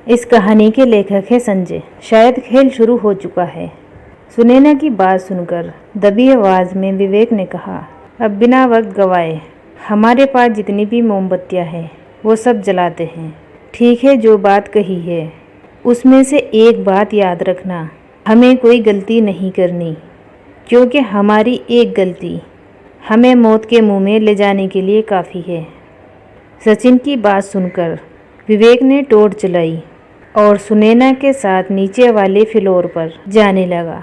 इस कहानी के लेखक है संजय। शायद खेल शुरू हो चुका है। सुनैना की बात सुनकर दबी आवाज में विवेक ने कहा, अब बिना वक्त गवाए हमारे पास जितनी भी मोमबत्तियां हैं वो सब जलाते हैं। ठीक है, जो बात कही है उसमें से एक बात याद रखना, हमें कोई गलती नहीं करनी, क्योंकि हमारी एक गलती हमें मौत के मुंह में ले जाने के लिए काफ़ी है। सचिन की बात सुनकर विवेक ने टॉर्च चलाई और सुनैना के साथ नीचे वाले फ्लोर पर जाने लगा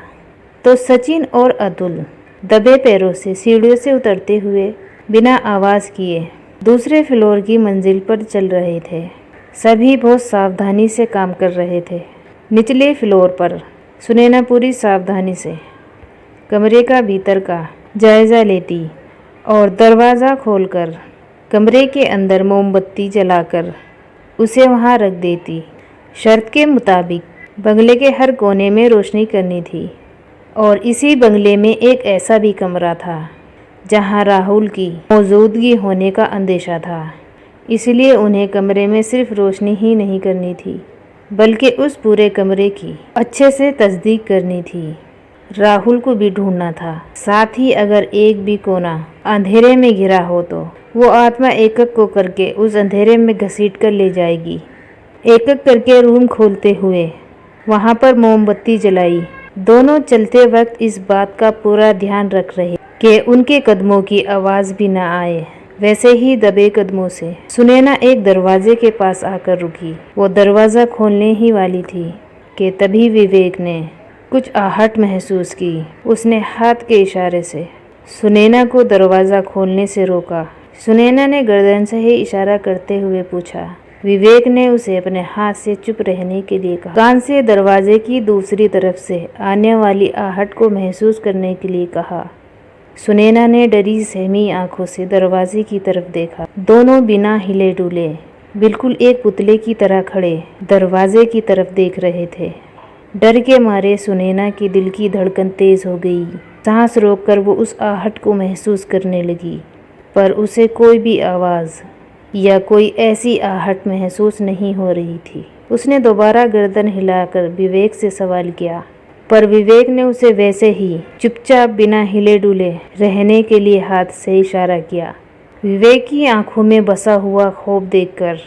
तो सचिन और अतुल दबे पैरों से सीढ़ियों से उतरते हुए बिना आवाज़ किए दूसरे फ्लोर की मंजिल पर चल रहे थे। सभी बहुत सावधानी से काम कर रहे थे। निचले फ्लोर पर सुनैना पूरी सावधानी से कमरे का भीतर का जायज़ा लेती और दरवाज़ा खोलकर कमरे के अंदर मोमबत्ती जलाकर उसे वहां रख देती। शर्त के मुताबिक बंगले के हर कोने में रोशनी करनी थी और इसी बंगले में एक ऐसा भी कमरा था जहां राहुल की मौजूदगी होने का अंदेशा था। इसलिए उन्हें कमरे में सिर्फ रोशनी ही नहीं करनी थी बल्कि उस पूरे कमरे की अच्छे से तस्दीक करनी थी। राहुल को भी ढूंढना था। साथ ही अगर एक भी कोना अंधेरे में घिरा हो तो वो आत्मा एक एक को करके उस अंधेरे में घसीट कर ले जाएगी। एक एक करके रूम खोलते हुए वहाँ पर मोमबत्ती जलाई। दोनों चलते वक्त इस बात का पूरा ध्यान रख रहे कि उनके कदमों की आवाज़ भी न आए। वैसे ही दबे कदमों से सुनैना एक दरवाजे के पास आकर रुकी। वो दरवाज़ा खोलने ही वाली थी कि तभी विवेक ने कुछ आहट महसूस की। उसने हाथ के इशारे से सुनैना को दरवाज़ा खोलने से रोका। सुनैना ने गर्दन से ही इशारा करते हुए पूछा। विवेक ने उसे अपने हाथ से चुप रहने के लिए कहा। कान से दरवाजे की दूसरी तरफ से आने वाली आहट को महसूस करने के लिए कहा। सुनैना ने डरी सहमी आंखों से दरवाजे की तरफ देखा। दोनों बिना हिले डुले बिल्कुल एक पुतले की तरह खड़े दरवाजे की तरफ देख रहे थे। डर के मारे सुनैना की दिल की धड़कन तेज हो गई। सांस रोककर वो उस आहट को महसूस करने लगी, पर उसे कोई भी आवाज़ या कोई ऐसी आहट महसूस नहीं हो रही थी। उसने दोबारा गर्दन हिलाकर विवेक से सवाल किया, पर विवेक ने उसे वैसे ही चुपचाप बिना हिले डुले रहने के लिए हाथ से इशारा किया। विवेक की आंखों में बसा हुआ खौफ देखकर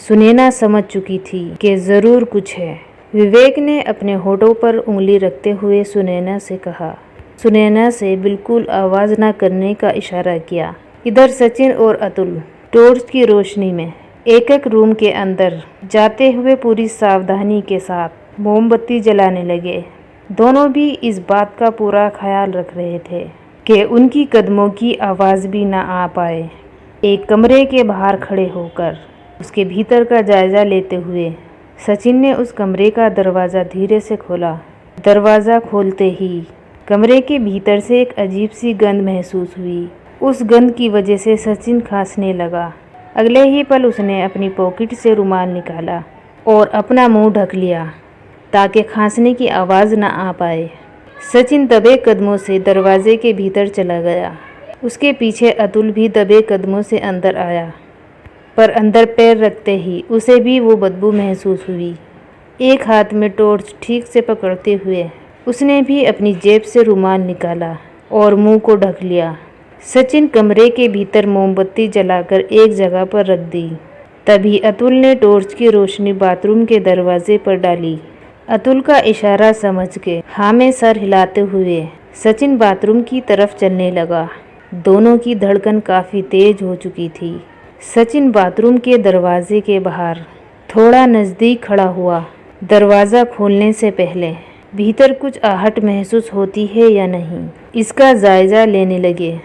सुनैना समझ चुकी थी कि ज़रूर कुछ है। विवेक ने अपने होठों पर उंगली रखते हुए सुनैना से कहा। सुनैना से बिल्कुल आवाज़ न करने का इशारा किया। इधर सचिन और अतुल टॉर्च की रोशनी में एक एक रूम के अंदर जाते हुए पूरी सावधानी के साथ मोमबत्ती जलाने लगे। दोनों भी इस बात का पूरा ख्याल रख रहे थे कि उनकी कदमों की आवाज़ भी ना आ पाए। एक कमरे के बाहर खड़े होकर उसके भीतर का जायज़ा लेते हुए सचिन ने उस कमरे का दरवाज़ा धीरे से खोला। दरवाज़ा खोलते ही कमरे के भीतर से एक अजीब सी गंध महसूस हुई। उस गंध की वजह से सचिन खांसने लगा। अगले ही पल उसने अपनी पॉकेट से रुमाल निकाला और अपना मुंह ढक लिया ताकि खांसने की आवाज़ न आ पाए। सचिन दबे कदमों से दरवाजे के भीतर चला गया। उसके पीछे अतुल भी दबे कदमों से अंदर आया, पर अंदर पैर रखते ही उसे भी वो बदबू महसूस हुई। एक हाथ में टॉर्च ठीक से पकड़ते हुए उसने भी अपनी जेब से रुमाल निकाला और मुंह को ढक लिया। सचिन कमरे के भीतर मोमबत्ती जलाकर एक जगह पर रख दी। तभी अतुल ने टॉर्च की रोशनी बाथरूम के दरवाजे पर डाली। अतुल का इशारा समझ के हाँ में सर हिलाते हुए सचिन बाथरूम की तरफ चलने लगा। दोनों की धड़कन काफ़ी तेज हो चुकी थी। सचिन बाथरूम के दरवाजे के बाहर थोड़ा नज़दीक खड़ा हुआ। दरवाज़ा खोलने से पहले भीतर कुछ आहट महसूस होती है या नहीं, इसका जायज़ा लेने लगे।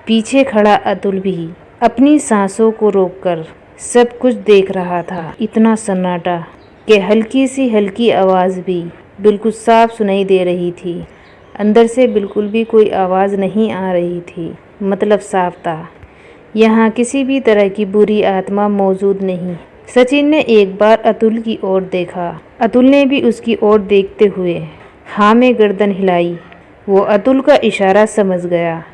पीछे खड़ा अतुल भी अपनी सांसों को रोककर सब कुछ देख रहा था। इतना सन्नाटा कि हल्की सी हल्की आवाज़ भी बिल्कुल साफ सुनाई दे रही थी। अंदर से बिल्कुल भी कोई आवाज़ नहीं आ रही थी। मतलब साफ था, यहाँ किसी भी तरह की बुरी आत्मा मौजूद नहीं। सचिन ने एक बार अतुल की ओर देखा। अतुल ने भी उसकी ओर देखते हुए हाँ में गर्दन हिलाई। वो अतुल का इशारा समझ गया।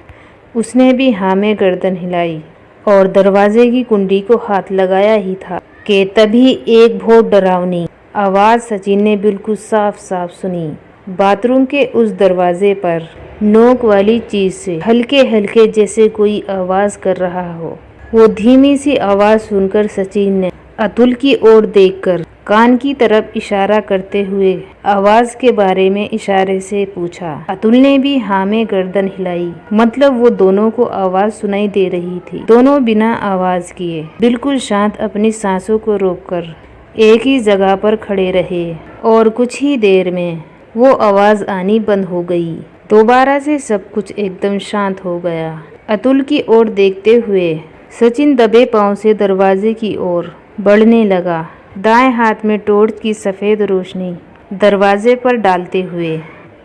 उसने भी हाँ में गर्दन हिलाई और दरवाजे की कुंडी को हाथ लगाया ही था कि तभी एक बहुत डरावनी आवाज़ सचिन ने बिल्कुल साफ साफ सुनी। बाथरूम के उस दरवाजे पर नोक वाली चीज से हल्के हल्के जैसे कोई आवाज़ कर रहा हो। वो धीमी सी आवाज़ सुनकर सचिन ने अतुल की ओर देखकर कान की तरफ इशारा करते हुए आवाज़ के बारे में इशारे से पूछा। अतुल ने भी हाँ में गर्दन हिलाई, मतलब वो दोनों को आवाज़ सुनाई दे रही थी। दोनों बिना आवाज़ किए बिल्कुल शांत अपनी सांसों को रोककर एक ही जगह पर खड़े रहे और कुछ ही देर में वो आवाज़ आनी बंद हो गई। दोबारा से सब कुछ एकदम शांत हो गया। अतुल की ओर देखते हुए सचिन दबे पांव से दरवाजे की ओर बढ़ने लगा, दाएं हाथ में टॉर्च की सफ़ेद रोशनी दरवाजे पर डालते हुए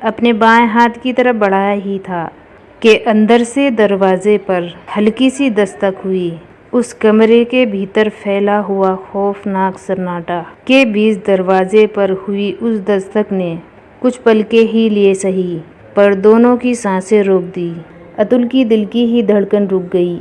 अपने बाएं हाथ की तरफ बढ़ाया ही था कि अंदर से दरवाजे पर हल्की सी दस्तक हुई। उस कमरे के भीतर फैला हुआ खौफनाक सन्नाटा के बीच दरवाजे पर हुई उस दस्तक ने कुछ पल के ही लिए सही, पर दोनों की सांसें रोक दी। अतुल की दिल की ही धड़कन रुक गई।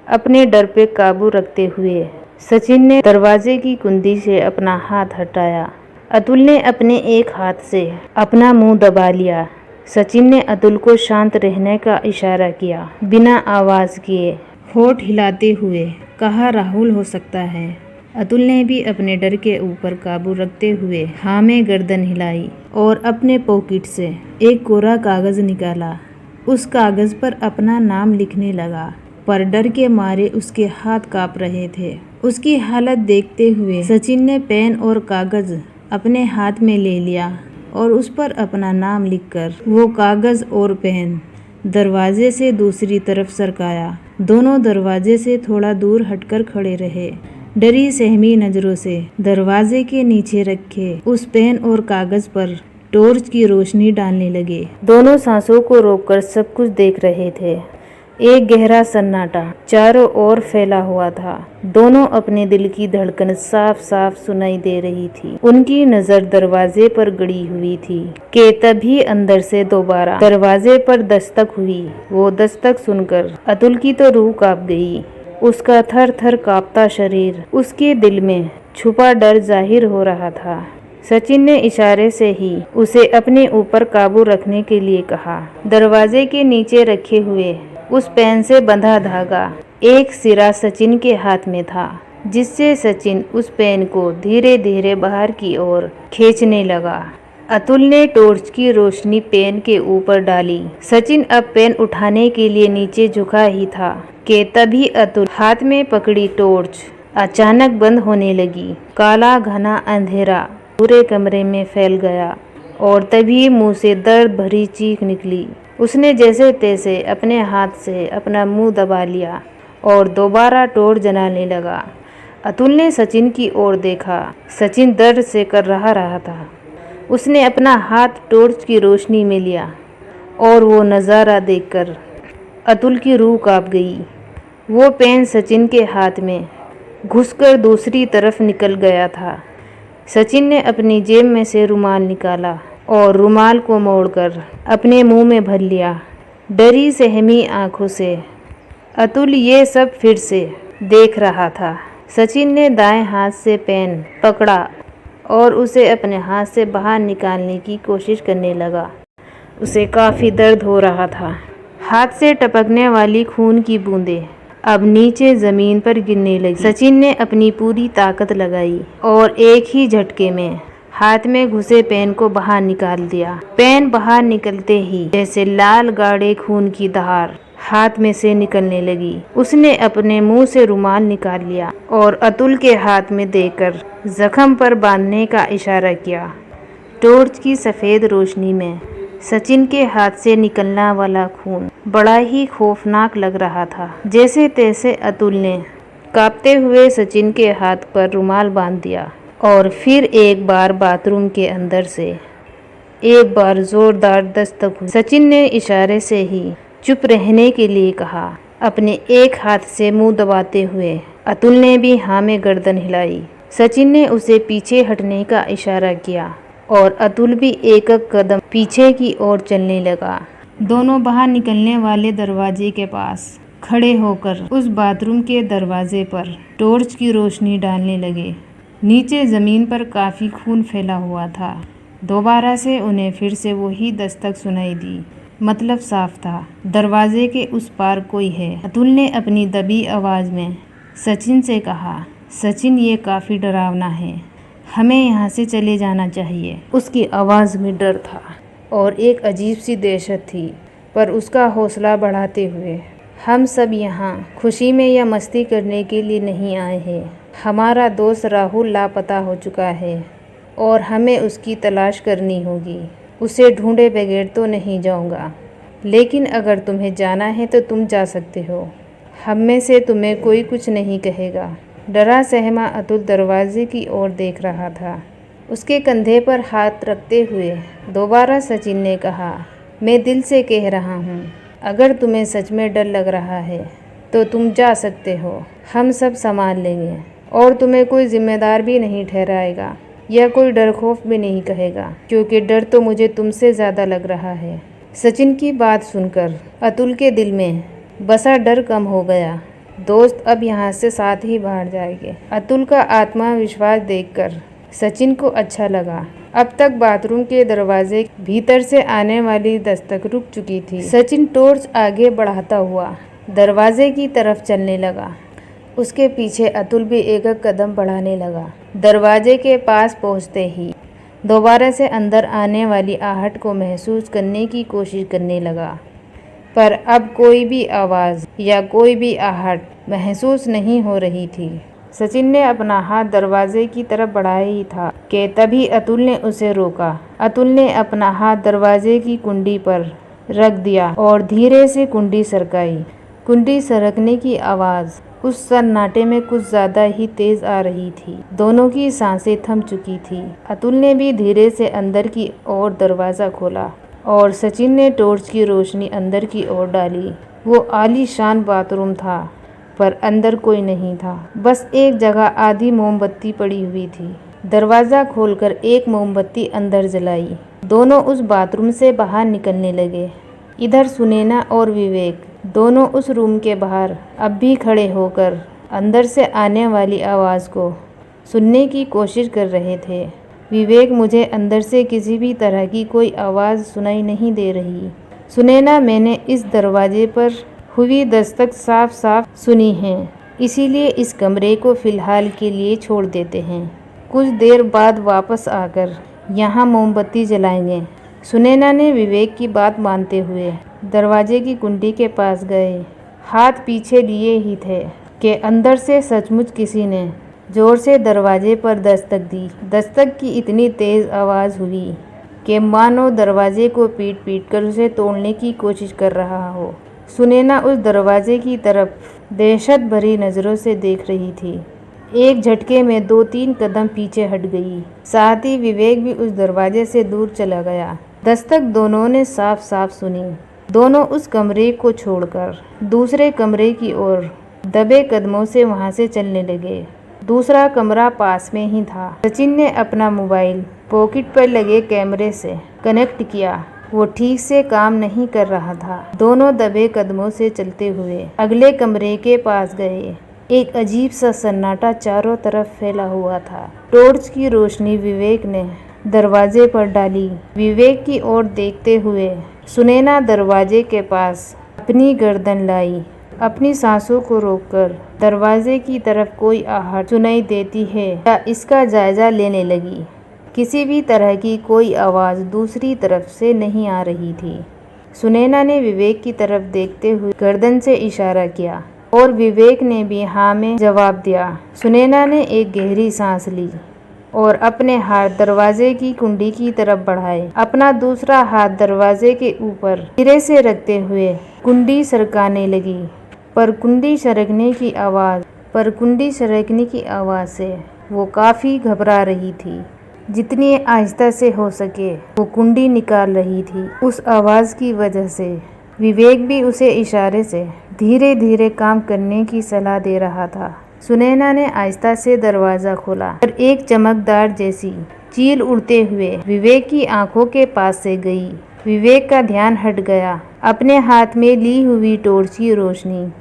अपने डर पे काबू रखते हुए सचिन ने दरवाजे की कुंडी से अपना हाथ हटाया। अतुल ने अपने एक हाथ से अपना मुंह दबा लिया। सचिन ने अतुल को शांत रहने का इशारा किया। बिना आवाज़ किए होठ हिलाते हुए कहा, राहुल हो सकता है। अतुल ने भी अपने डर के ऊपर काबू रखते हुए हाँ में गर्दन हिलाई और अपने पॉकेट से एक कोरा कागज़ निकाला। उस कागज़ पर अपना नाम लिखने लगा, पर डर के मारे उसके हाथ कांप रहे थे। उसकी हालत देखते हुए सचिन ने पेन और कागज़ अपने हाथ में ले लिया और उस पर अपना नाम लिखकर वो कागज़ और पेन दरवाजे से दूसरी तरफ सरकाया। दोनों दरवाजे से थोड़ा दूर हटकर खड़े रहे, डरी सहमी नज़रों से दरवाजे के नीचे रखे उस पेन और कागज़ पर टॉर्च की रोशनी डालने लगे। दोनों सांसों को रोककर सब कुछ देख रहे थे। एक गहरा सन्नाटा चारों ओर फैला हुआ था। दोनों अपने दिल की धड़कन साफ साफ सुनाई दे रही थी। उनकी नज़र दरवाजे पर गड़ी हुई थी कि तभी अंदर से दोबारा दरवाजे पर दस्तक हुई। वो दस्तक सुनकर अतुल की तो रूह कांप गई। उसका थर थर कांपता शरीर, उसके दिल में छुपा डर जाहिर हो रहा था। सचिन ने इशारे से ही उसे अपने ऊपर काबू रखने के लिए कहा। दरवाजे के नीचे रखे हुए उस पेन से बंधा धागा एक सिरा सचिन के हाथ में था, जिससे सचिन उस पेन को धीरे धीरे बाहर की ओर खींचने लगा। अतुल ने टॉर्च की रोशनी पेन के ऊपर डाली। सचिन अब पेन उठाने के लिए नीचे झुका ही था कि तभी अतुल हाथ में पकड़ी टॉर्च अचानक बंद होने लगी। काला घना अंधेरा पूरे कमरे में फैल गया और तभी मुंह से दर्द भरी चीख निकली। उसने जैसे तैसे अपने हाथ से अपना मुंह दबा लिया और दोबारा टॉर्च जलाने लगा। अतुल ने सचिन की ओर देखा। सचिन दर्द से कर रहा था। उसने अपना हाथ टॉर्च की रोशनी में लिया और वो नज़ारा देखकर अतुल की रूह कांप गई। वो पेन सचिन के हाथ में घुसकर दूसरी तरफ निकल गया था। सचिन ने अपनी जेब में से रुमाल निकाला और रुमाल को मोड़कर अपने मुंह में भर लिया। डरी सहमी आंखों से अतुल ये सब फिर से देख रहा था। सचिन ने दाएं हाथ से पेन पकड़ा और उसे अपने हाथ से बाहर निकालने की कोशिश करने लगा। उसे काफ़ी दर्द हो रहा था। हाथ से टपकने वाली खून की बूंदें अब नीचे ज़मीन पर गिरने लगी। सचिन ने अपनी पूरी ताकत लगाई और एक ही झटके में हाथ में घुसे पेन को बाहर निकाल दिया। पेन बाहर निकलते ही जैसे लाल गाढ़े खून की धार हाथ में से निकलने लगी। उसने अपने मुंह से रुमाल निकाल लिया और अतुल के हाथ में देकर जख्म पर बांधने का इशारा किया। टॉर्च की सफ़ेद रोशनी में सचिन के हाथ से निकलना वाला खून बड़ा ही खौफनाक लग रहा था। जैसे तैसे अतुल ने कांपते हुए सचिन के हाथ पर रुमाल बांध दिया और फिर एक बार बाथरूम के अंदर से एक बार जोरदार दस्तक हुई। सचिन ने इशारे से ही चुप रहने के लिए कहा, अपने एक हाथ से मुंह दबाते हुए। अतुल ने भी हाँ में गर्दन हिलाई। सचिन ने उसे पीछे हटने का इशारा किया और अतुल भी एक एक कदम पीछे की ओर चलने लगा। दोनों बाहर निकलने वाले दरवाजे के पास खड़े होकर उस बाथरूम के दरवाजे पर टॉर्च की रोशनी डालने लगे। नीचे ज़मीन पर काफ़ी खून फैला हुआ था। दोबारा से उन्हें फिर से वही दस्तक सुनाई दी। मतलब साफ था, दरवाजे के उस पार कोई है। अतुल ने अपनी दबी आवाज़ में सचिन से कहा, सचिन ये काफ़ी डरावना है, हमें यहाँ से चले जाना चाहिए। उसकी आवाज़ में डर था और एक अजीब सी दहशत थी, पर उसका हौसला बढ़ाते हुए, हम सब यहाँ खुशी में या मस्ती करने के लिए नहीं आए हैं। हमारा दोस्त राहुल लापता हो चुका है और हमें उसकी तलाश करनी होगी। उसे ढूंढे बगैर तो नहीं जाऊँगा, लेकिन अगर तुम्हें जाना है तो तुम जा सकते हो। हम में से तुम्हें कोई कुछ नहीं कहेगा। डरा सहमा अतुल दरवाजे की ओर देख रहा था। उसके कंधे पर हाथ रखते हुए दोबारा सचिन ने कहा, मैं दिल से कह रहा हूँ, अगर तुम्हें सच में डर लग रहा है तो तुम जा सकते हो। हम सब संभाल लेंगे और तुम्हें कोई जिम्मेदार भी नहीं ठहराएगा या कोई डर खौफ भी नहीं कहेगा, क्योंकि डर तो मुझे तुमसे ज़्यादा लग रहा है। सचिन की बात सुनकर अतुल के दिल में बसा डर कम हो गया। दोस्त अब यहाँ से साथ ही बाहर जाएंगे। अतुल का आत्मविश्वास देखकर सचिन को अच्छा लगा। अब तक बाथरूम के दरवाजे भीतर से आने वाली दस्तक रुक चुकी थी। सचिन टॉर्च आगे बढ़ाता हुआ दरवाजे की तरफ चलने लगा। उसके पीछे अतुल भी एक कदम बढ़ाने लगा। दरवाजे के पास पहुंचते ही दोबारा से अंदर आने वाली आहट को महसूस करने की कोशिश करने लगा, पर अब कोई भी आवाज़ या कोई भी आहट महसूस नहीं हो रही थी। सचिन ने अपना हाथ दरवाजे की तरफ बढ़ाया ही था कि तभी अतुल ने उसे रोका। अतुल ने अपना हाथ दरवाजे की कुंडी पर रख दिया और धीरे से कुंडी सरकाई। कुंडी सरकने की आवाज़ उस सन्नाटे में कुछ ज़्यादा ही तेज़ आ रही थी। दोनों की सांसें थम चुकी थी। अतुल ने भी धीरे से अंदर की ओर दरवाज़ा खोला और सचिन ने टॉर्च की रोशनी अंदर की ओर डाली। वो आलीशान बाथरूम था, पर अंदर कोई नहीं था। बस एक जगह आधी मोमबत्ती पड़ी हुई थी। दरवाज़ा खोलकर एक मोमबत्ती अंदर जलाई। दोनों उस बाथरूम से बाहर निकलने लगे। इधर सुनैना और विवेक दोनों उस रूम के बाहर अब भी खड़े होकर अंदर से आने वाली आवाज़ को सुनने की कोशिश कर रहे थे। विवेक, मुझे अंदर से किसी भी तरह की कोई आवाज़ सुनाई नहीं दे रही। सुनैना, मैंने इस दरवाजे पर हुई दस्तक साफ साफ सुनी है, इसीलिए इस कमरे को फ़िलहाल के लिए छोड़ देते हैं। कुछ देर बाद वापस आकर यहाँ मोमबत्ती जलाएंगे। सुनैना ने विवेक की बात मानते हुए दरवाजे की कुंडी के पास गए। हाथ पीछे लिए ही थे कि अंदर से सचमुच किसी ने जोर से दरवाजे पर दस्तक दी। दस्तक की इतनी तेज़ आवाज़ हुई कि मानो दरवाजे को पीट पीट कर उसे तोड़ने की कोशिश कर रहा हो। सुनैना उस दरवाजे की तरफ दहशत भरी नज़रों से देख रही थी। एक झटके में 2-3 कदम पीछे हट गई। साथ ही विवेक भी उस दरवाजे से दूर चला गया। दस्तक दोनों ने साफ साफ सुनी। दोनों उस कमरे को छोड़कर दूसरे कमरे की ओर दबे कदमों से वहां से चलने लगे। दूसरा कमरा पास में ही था। सचिन ने अपना मोबाइल पॉकेट पर लगे कैमरे से कनेक्ट किया। वो ठीक से काम नहीं कर रहा था। दोनों दबे कदमों से चलते हुए अगले कमरे के पास गए। एक अजीब सा सन्नाटा चारों तरफ फैला हुआ था। टॉर्च की रोशनी विवेक ने दरवाजे पर डाली। विवेक की ओर देखते हुए सुनैना दरवाजे के पास अपनी गर्दन लाई। अपनी सांसों को रोककर दरवाजे की तरफ कोई आहट सुनाई देती है या इसका जायजा लेने लगी। किसी भी तरह की कोई आवाज़ दूसरी तरफ से नहीं आ रही थी। सुनैना ने विवेक की तरफ देखते हुए गर्दन से इशारा किया और विवेक ने भी हाँ में जवाब दिया। सुनैना ने एक गहरी सांस ली और अपने हाथ दरवाजे की कुंडी की तरफ बढ़ाए। अपना दूसरा हाथ दरवाजे के ऊपर धीरे से रखते हुए कुंडी सरकाने लगी। पर कुंडी सरकने की आवाज़ से वो काफ़ी घबरा रही थी। जितनी आहिस्ता से हो सके वो कुंडी निकाल रही थी। उस आवाज़ की वजह से विवेक भी उसे इशारे से धीरे धीरे काम करने की सलाह दे रहा था। सुनैना ने आहिस्ता से दरवाज़ा खोला और एक चमकदार जैसी चील उड़ते हुए विवेक की आंखों के पास से गई। विवेक का ध्यान हट गया। अपने हाथ में ली हुई टॉर्च की रोशनी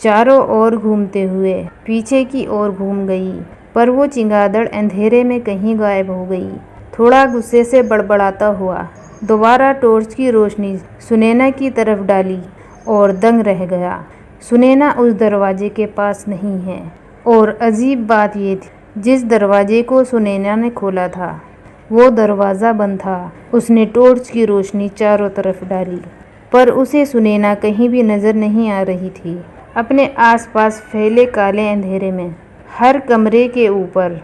चारों ओर घूमते हुए पीछे की ओर घूम गई। पर वो चिंगादड़ अंधेरे में कहीं गायब हो गई। थोड़ा गुस्से से बड़बड़ाता हुआ दोबारा टॉर्च की रोशनी सुनैना की तरफ डाली और दंग रह गया। सुनैना उस दरवाजे के पास नहीं है। और अजीब बात ये थी, जिस दरवाजे को सुनैना ने खोला था वो दरवाज़ा बंद था। उसने टॉर्च की रोशनी चारों तरफ डाली, पर उसे सुनैना कहीं भी नज़र नहीं आ रही थी। अपने आसपास फैले काले अंधेरे में हर कमरे के ऊपर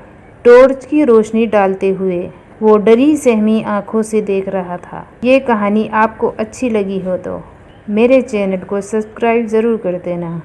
टॉर्च की रोशनी डालते हुए वो डरी सहमी आंखों से देख रहा था। ये कहानी आपको अच्छी लगी हो तो मेरे चैनल को सब्सक्राइब ज़रूर कर देना।